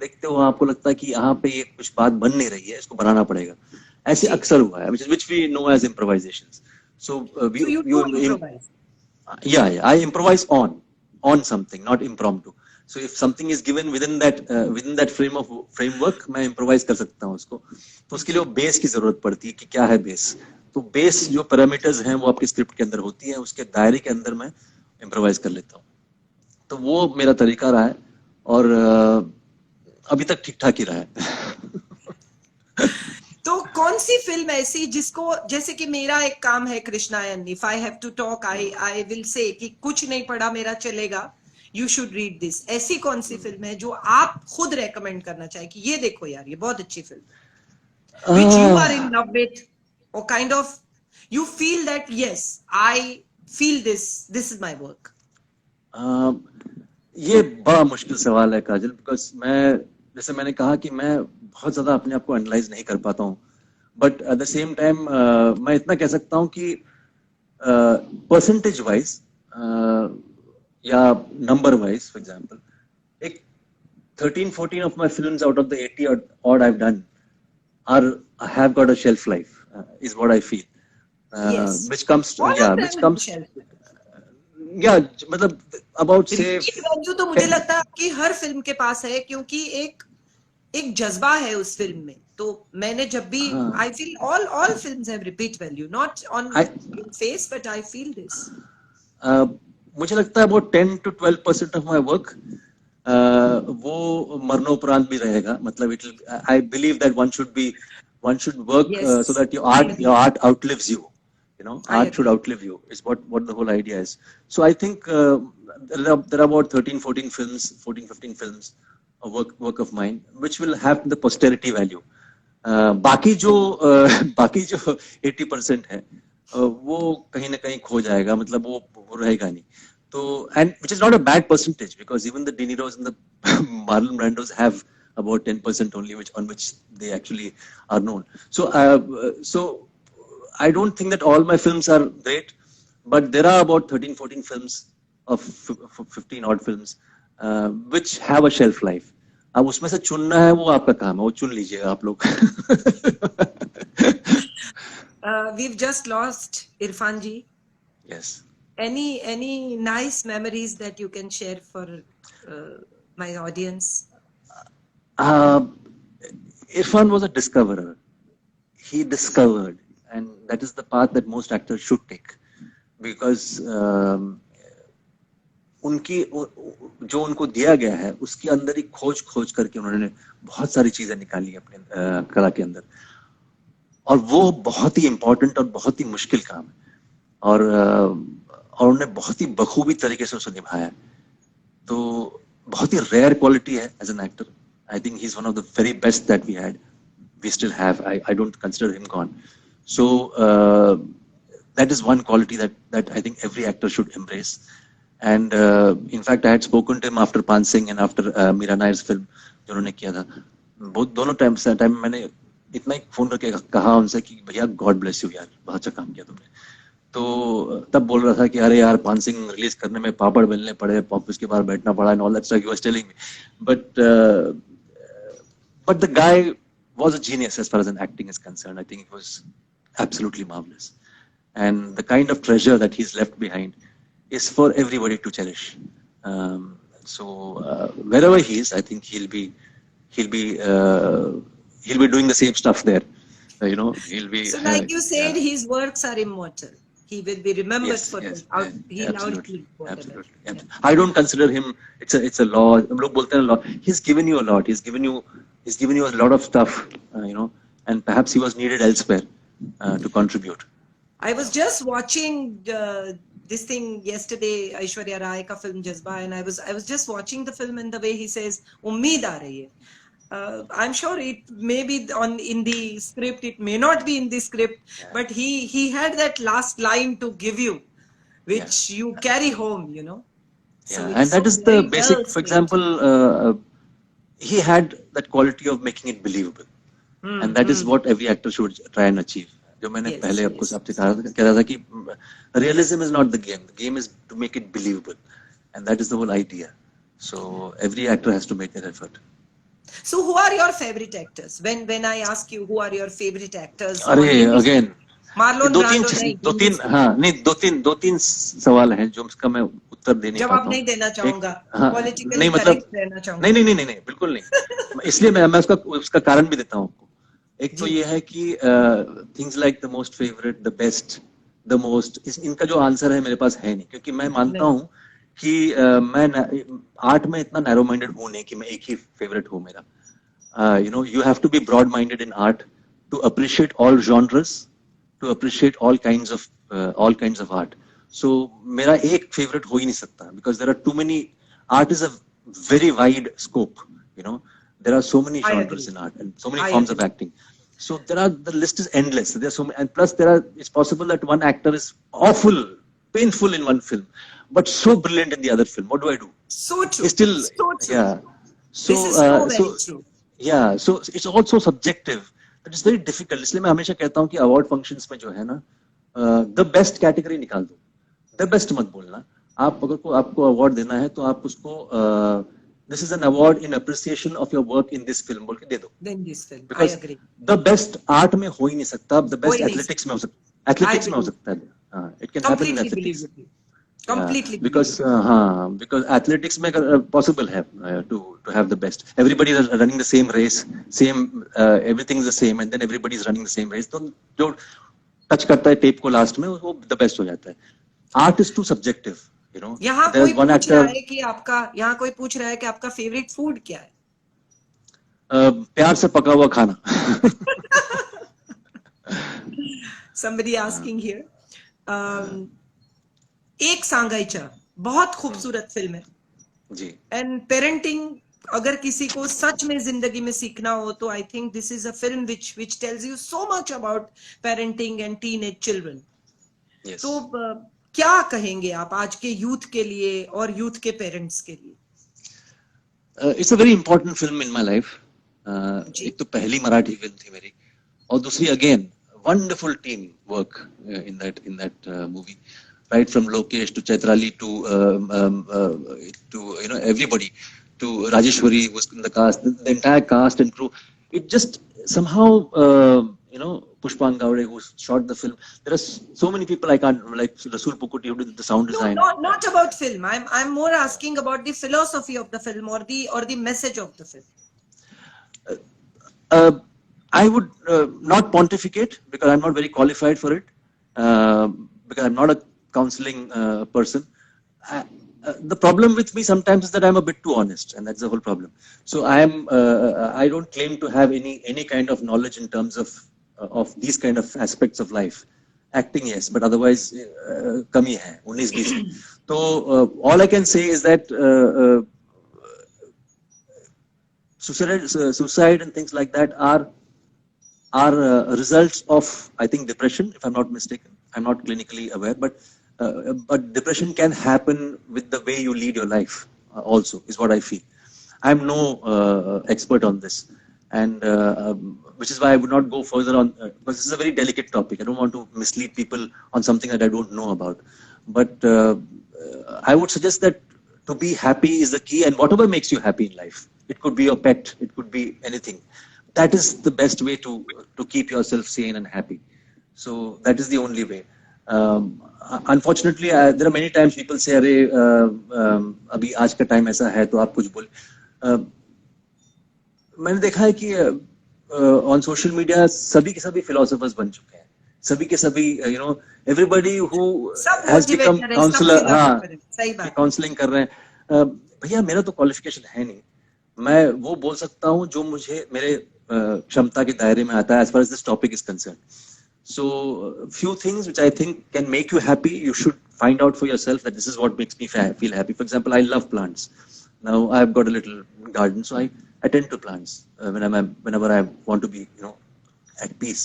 देखते हो, आपको लगता है कि यहाँ पे ये कुछ बात बन नहीं रही है, इसको बनाना पड़ेगा. ऐसे अक्सर हुआ है, which we know as improvisations. So you improvise? Yeah, I improvise on something, not impromptu. So if something is given within that framework, मैं improvise कर सकता हूँ उसको. तो उसके लिए वो बेस की जरूरत पड़ती है कि क्या है बेस. तो बेस जो पैरामीटर्स हैं वो आपके स्क्रिप्ट के अंदर होती है, उसके दायरे के अंदर मैं improvise कर लेता हूँ. तो वो मेरा तरीका रहा है और अभी तक ठीक ठाक ही रहा है. तो कौन सी फिल्म ऐसी जिसको, जैसे कि मेरा एक काम है Krishnayan, if I have to talk I will say कि कुछ नहीं पढ़ा मेरा चलेगा, यू शुड रीड दिस, ऐसी कौन सी फिल्म है जो आप खुद रेकमेंड करना चाहे कि ये देखो यार ये बहुत अच्छी film, which you are in love with, और kind of you feel that yes I feel this is my work? ये बड़ा मुश्किल सवाल है काजल, बिकॉज जैसे मैंने कहा कि मैं बहुत ज्यादा अपने आप को एनालाइज नहीं कर पाता हूँ, but at the same time मैं इतना कह सकता हूँ कि परसेंटेज वाइज या नंबर वाइज, फॉर एग्जांपल, एक 13-14 of my films out of the 80 odd I've done have got a shelf life, is what I feel. Yes. which comes मतलब about say value तो मुझे लगता है आपकी हर फिल्म के पास है, क्योंकि एक जज्बा है उस फिल्म में. तो मैंने जब भी I feel all films have repeat value, not on face, but I feel this. मुझे लगता है about 10-12% of my work वो मरणोपरांत भी रहेगा. मतलब I believe that one should work so that your art outlives you. You know, art should outlive you, is what the whole idea is. So I think there are about 13-14 films, 14-15 films, a work of mine, which will have the posterity value. बाकी जो 80% है वो कहीं ना कहीं खो जाएगा, मतलब वो रहेगा नहीं. तो and which is not a bad percentage, because even the De Niro's and the Marlon Brandos have about 10% only on which they actually are known. So I don't think that all my films are great, but there are about 13-14 films of 15 odd films which have a shelf life. अब उसमें से चुनना है, वो आपका काम है, वो चुन लीजिएगा आप लोग. We've just lost Irfan ji. Yes. Any nice memories that you can share for my audience? Irfan was a discoverer. He discovered, and that is the path that most actors should take, because उनकी जो उनको दिया गया है उसके अंदर ही खोज खोज करके उन्होंने बहुत सारी चीजें निकाली अपने कला के अंदर, और वो बहुत ही इम्पोर्टेंट और बहुत ही मुश्किल काम है, और उन्होंने बहुत ही बखूबी तरीके से उसे निभाया। तो बहुत ही रेयर क्वालिटी है as an actor. I think he is one of the very best that we had, we still have. I don't consider him gone. So that is one quality that I think every actor should embrace. And in fact I had spoken to him after Pansing and after Meera Nair's film जो उन्होंने किया था। बहुत दोनों time मैंने इतना ही phone करके कहा उनसे कि भैया गॉड ब्लेस यू यार, बहुत अच्छा काम किया तुमने। तो तब बोल रहा था कि अरे यार पानसिंग रिलीज करने में पापड़ बेलने पड़े, ऑफिस के बाहर बैठना पड़ा and all that stuff he was telling me. But the guy was a genius as far as an acting is concerned. I think it was absolutely marvellous, and the kind of treasure that he's left behind is for everybody to cherish. So wherever he is, I think he'll be doing the same stuff there. He'll be. So, like you said, his works are immortal. He will be remembered for yes, absolutely. Yeah. I don't consider him. It's a law. लोग बोलते हैं law. He's given you a lot. He's given you a lot of stuff. And perhaps he was needed elsewhere to contribute. I was just watching this thing yesterday, Aishwarya Rai ka film Jazba, and I was just watching the film, and the way he says "Ummeed aa rahi hai." I'm sure it may be in the script, it may not be in the script, but he had that last line to give you, which you carry home, So and that is the basic. For example, he had that quality of making it believable, and that is what every actor should try and achieve. जो मैंने पहले आपको आपसे कह रहा था कि realism is not the game. The game is to make it believable, and that is the whole idea. So every actor has to make that effort. So who are your favorite actors? When I ask you who are your favorite actors? अरे again Marlon Brando दो तीन सवाल हैं जो उसका मैं उत्तर दे नहीं पाता हूँ। जवाब नहीं देना चाहूंगा, politically नहीं मतलब correct रहना चाहूंगा। नहीं बिल्कुल नहीं। इसलिए मैं उसका कारण भी देता हूँ आपको। एक तो ये है कि things like the most favourite, the best, the most, इनका जो आंसर है मेरे पास है नहीं, क्योंकि मैं मानता हूँ कि मैं आर्ट में इतना नैरो माइंडेड हूँ नहीं कि मैं एक ही फेवरेट हूँ मेरा। You have to be broad minded in art to appreciate all genres, to appreciate all kinds of art. So मेरा एक फेवरेट हो ही नहीं सकता, because there are too many, art is a very wide scope, there are so many genres in art and so many forms of acting. So the list is endless. There are so many, and plus it's possible that one actor is awful, painful in one film, but so brilliant in the other film. What do I do? So true. It's still, so true. Yeah. So this is so very true. Yeah. So it's also subjective. That is very difficult. इसलिए मैं हमेशा कहता हूँ कि award functions में जो है ना, the best category निकाल दो, the best मत बोलना। आप अगर आपको award देना है तो आप उसको this is an award in appreciation of your work in this film बोल के दे दो। Then this film, because I agree. The best art में हो ही नहीं सकता, the best athletics में हो सकता, athletics में हो सकता है। It can happen in athletics. Completely. Because athletics में possible है to have the best. Everybody is running the same race, everything is the same, and then everybody is running the same race. तो जो touch करता है tape को last में वो the best हो जाता है। Art is too subjective. यहाँ कोई पूछ रहा है कि आपका फेवरेट फूड क्या है? प्यार से पका हुआ खाना। Somebody asking here. एक सांगाईचा बहुत खूबसूरत फिल्म है जी। एंड पेरेंटिंग अगर किसी को सच में जिंदगी में सीखना हो तो I think this is a film which tells you so much about parenting and teenage children. तो क्या कहेंगे आप आज के यूथ के लिए और यूथ के पेरेंट्स के लिए? It's a very important film in my life. एक तो पहली मराठी फिल्म थी मेरी, और दूसरी again wonderful team work in that movie, right from Lokesh to Chaitrali to everybody, to Rajeshwari was in the cast, the entire cast and crew. It just somehow Pushpang Gowde, who shot the film. There are so many people I can't, like Rasool Pukuti, who did the sound design. Not about film. I'm more asking about the philosophy of the film or the message of the film. I would not pontificate because I'm not very qualified for it. Because I'm not a counseling person. The problem with me sometimes is that I'm a bit too honest, and that's the whole problem. So I don't claim to have any kind of knowledge in terms of these kind of aspects of life. Acting, yes, but otherwise, kami hai, 19-20. So all I can say is that suicide and things like that are results of, I think, depression, if I'm not mistaken. I'm not clinically aware, but depression can happen with the way you lead your life also, is what I feel. I'm no expert on this, and which is why I would not go further on, because this is a very delicate topic. I don't want to mislead people on something that I don't know about. But I would suggest that to be happy is the key, and whatever makes you happy in life. It could be your pet, it could be anything. That is the best way to keep yourself sane and happy. So that is the only way. Unfortunately, there are many times people say, "Arey, abhi aaj ka time aisa hai, to aap kuch bole." मैंने देखा है कि on social media सभी के सभी philosophers बन चुके हैं. सभी के सभी, everybody who has become counselor, हाँ, counseling कर रहे हैं. भैया मेरा तो qualification है नहीं. मैं वो बोल सकता हूँ जो मुझे मेरे क्षमता के दायरे में आता है as far as this topic is concerned. So few things which I think can make you happy, you should find out for yourself that this is what makes me feel happy. For example, I love plants. Now I've got a little garden, so I attend to plants whenever I want to be, at peace.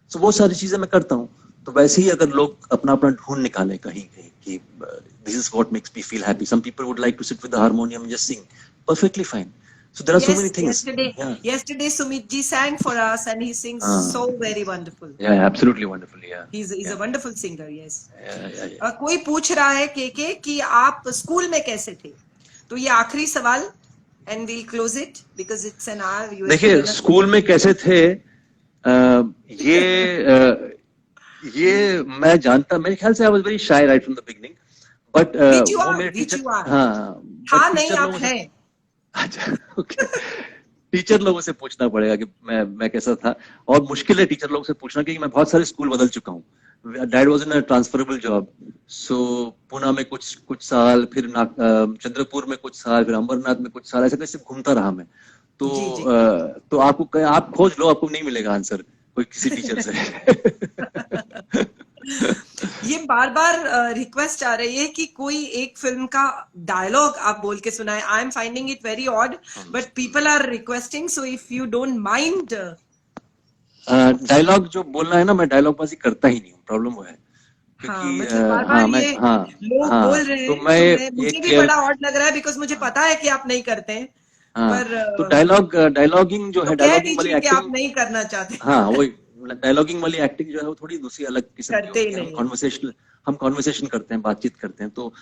So वो सारी चीजें मैं करता हूँ. तो वैसे ही अगर लोग अपना ढूंढ निकालें कहीं कि this is what makes me feel happy. Some people would like to sit with the harmonium and just sing. Perfectly fine. So there are so many things. Yesterday Sumit ji sang for us and he sings so very wonderful. Yeah, absolutely wonderful. Yeah. He's a wonderful singer. Yes. Yeah. कोई पूछ रहा है के कि आप school में कैसे थे? तो ये आखिरी सवाल and we'll close it because it's an hour. देखिए स्कूल में कैसे थे ये मैं जानता, मेरे ख्याल से I was very shy right from the beginning. But वो मेरे टीचर हाँ नहीं आप हैं. अच्छा ओके. टीचर लोगों से पूछना पड़ेगा कि मैं कैसा था, और मुश्किल है टीचर लोगों से पूछना क्योंकि मैं बहुत सारे स्कूल बदल चुका हूँ. Dad was in a transferable job, so Pune में कुछ साल, फिर चंद्रपुर में कुछ साल, फिर अमरनाथ में कुछ साल, ऐसे कैसे घूमता रहा मैं. तो आप खोज लो, आपको नहीं मिलेगा आंसर कोई किसी टीचर से. ये बार रिक्वेस्ट आ रही है कि कोई एक फिल्म का डायलॉग आप बोल के सुनाए. I am finding it very odd but people are requesting, so if you don't mind. Dialogue जो बोलना है ना, मैं डायलॉग बाजी करता ही नहीं हूँ. प्रॉब्लम वो है क्योंकि लोग बोल रहे हैं, तो मुझे भी बड़ा ऑड लग रहा है बिकॉज मुझे पता है कि आप नहीं करते हैं. पर तो डायलॉगिंग जो है, डायलॉगिंग वाली एक्टिंग आप नहीं करना चाहते. हाँ वही डायलॉगिंग वाली एक्टिंग जो है वो थोड़ी दूसरी अलग किस्म की है. हम कॉन्वर्सेशन करते हैं, बातचीत करते हैं, तो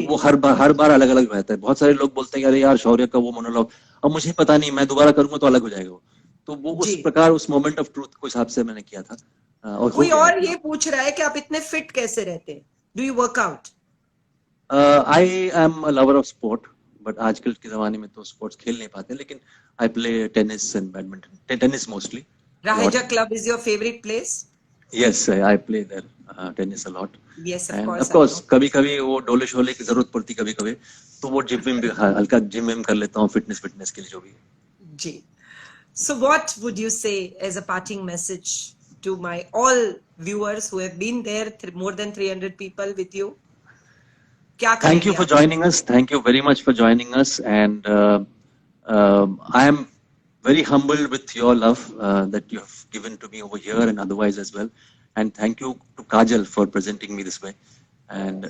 वो हर बार अलग अलग रहता है. बहुत सारे लोग बोलते हैं अरे यार शौर्य का वो मोनोलॉग, अब मुझे पता नहीं, मैं दोबारा करूंगा तो अलग हो जाएगा वो. तो वो उस प्रकार उस मोमेंट ऑफ ट्रूथ के हिसाब से मैंने किया था. कोई और ये पूछ रहा है कि आप इतने फिट कैसे रहते हैं? Do you work out? I am a lover of sport, but आजकल के जमाने में तो स्पोर्ट्स खेल नहीं पाते, लेकिन I play tennis and badminton. Tennis mostly. Raheja Club is your favorite place? Yes, I play there tennis a lot. Yes, of course. कभी-कभी वो डोले शोले की जरूरत पड़ती कभी-कभी, तो वो जिम में हल्का जिम कर लेता हूँ, फिटनेस के लिए जो भी. जी. So what would you say as a parting message to my all viewers who have been there, more than 300 people with you? Thank you for joining us. Thank you very much for joining us, and I am very humbled with your love that you have given to me over here and otherwise as well. And thank you to Kajal for presenting me this way. And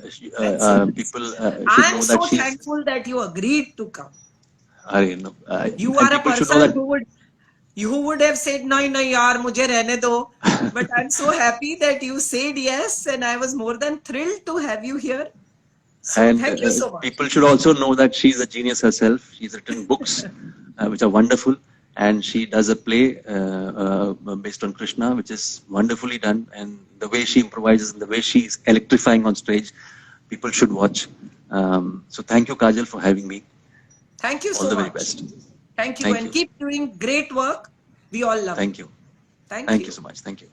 people should know that she's... I'm so thankful that you agreed to come. You are a person who would have said, no, yaar, mujhe rehne do. But I'm so happy that you said yes, and I was more than thrilled to have you here. So and thank you so much. People should also know that she's a genius herself. She's written books which are wonderful. and she does a play based on Krishna, which is wonderfully done, and the way she improvises and the way she is electrifying on stage, people should watch. So thank you, Kajal, for having me. Thank you so much. All the very best. best. Thank you, and keep doing great work. We all love Thank you. Thank you. Thank you so much. Thank you.